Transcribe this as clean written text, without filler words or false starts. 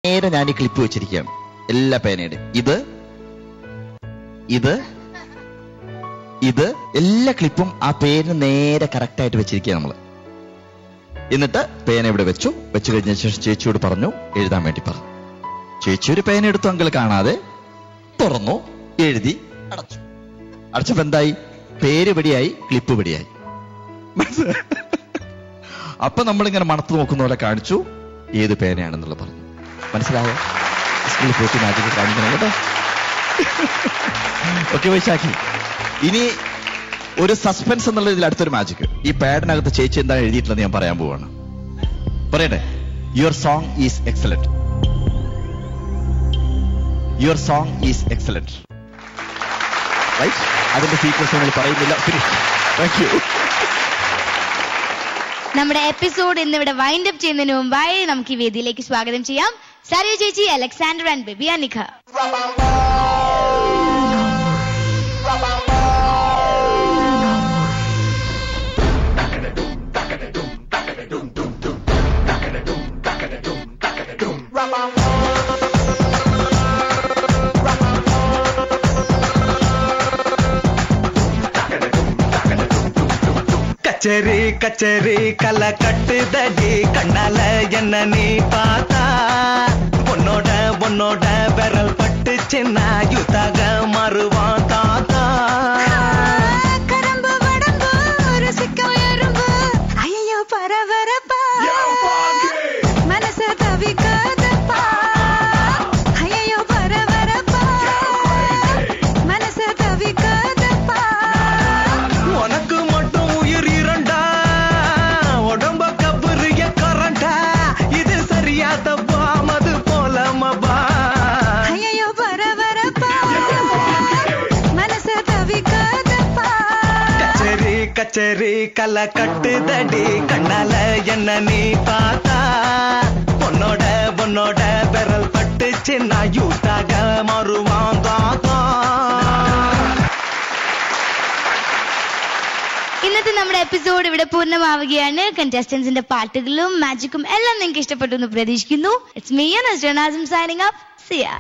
നേരെ ഞാൻ ഈ ക്ലിപ്പ് വെച്ചിരിക്കുകയാണ് എല്ലാ പേനയുടെ. ഇത് എല്ലാ ക്ലിപ്പും ആ പേരിന് നേരെ കറക്റ്റ് ആയിട്ട് വെച്ചിരിക്കുക നമ്മള്. എന്നിട്ട് പേന ഇവിടെ വെച്ചു കഴിഞ്ഞ ശേഷം ചേച്ചിയോട് പറഞ്ഞു എഴുതാൻ വേണ്ടി പറഞ്ഞു. ചേച്ചി ഒരു പേന എടുത്തു, അങ്കിൾ കാണാതെ തുറന്നു, എഴുതി, അടച്ചപ്പോ എന്തായി? പേര് ഇവിടെയായി, ക്ലിപ്പ് ഇവിടെയായി. അപ്പൊ നമ്മളിങ്ങനെ മണത്ത് നോക്കുന്ന പോലെ കാണിച്ചു ഏത് പേനയാണെന്നുള്ള പറഞ്ഞു. മനസ്സിലായോ? സ്കൂളിൽ പോയിട്ട് മാജിക് കാണിക്കണം കേട്ടോ. ഓക്കെ വൈശാഖി, ഇനി ഒരു സസ്പെൻസ് എന്നുള്ള ഇതിൽ അടുത്തൊരു മാജിക്. ഈ പാഡിനകത്ത് ചേച്ചി എന്താണ് എഴുതിയിട്ടുള്ളത് ഞാൻ പറയാൻ പോവാണ്. പറയട്ടെ? Your song is excellent. Your song is excellent. Right? അതിന്റെ സീക്വൻസ് നമ്മൾ പറയുന്നില്ല. ഫിനിഷ്. Thank you. നമ്മുടെ എപ്പിസോഡ് ഇന്നിവിടെ വൈൻഡ് അപ്പ് ചെയ്യുന്നതിന് മുമ്പായി നമുക്ക് ഈ വേദിയിലേക്ക് സ്വാഗതം ചെയ്യാം സരിയു ചേച്ചി, അലക്സാണ്ടർ ആൻഡ് ബേബി അനിക. கச்சேரி கச்சேரி கலை கட்டுதடி கண்ணால என்ன நீ பார்த்தா பொன்னோட பொன்னோட விரல் பட்டு சின்ன யுத்தாக மாறுவான் தாத்தா. கரம்பு வடம்பு ருசிக்க எறும்பு ஐயோ பரபரப்பா மனச தவிக்காதப்பா ஐயோ பரபரப்பா மனச தவிக்காதப்பா. உனக்கு மட்டும் உயிர் இரண்டா உடம்ப கபுரிய கரண்டா இது சரியா தப்பா மது போல மபா ஐயோ பரபரப்பா மனச தவிக்காதப்பா. கச்சேரி கச்சேரி கலை கட்டுதடி கண்ணால என்ன நீ பார்த்தா பொன்னோட பொன்னோட விரல் பட்டு சின்ன யூத்தாக மாறுவான் தாத்தா. ഇന്നത്തെ നമ്മുടെ എപ്പിസോഡ് ഇവിടെ പൂർണ്ണമാവുകയാണ്. കണ്ടസ്റ്റൻസിന്റെ പാട്ടുകളും മാജിക്കും എല്ലാം നിങ്ങൾക്ക് ഇഷ്ടപ്പെട്ടു എന്ന് പ്രതീക്ഷിക്കുന്നു. It's me and signing off. See ya.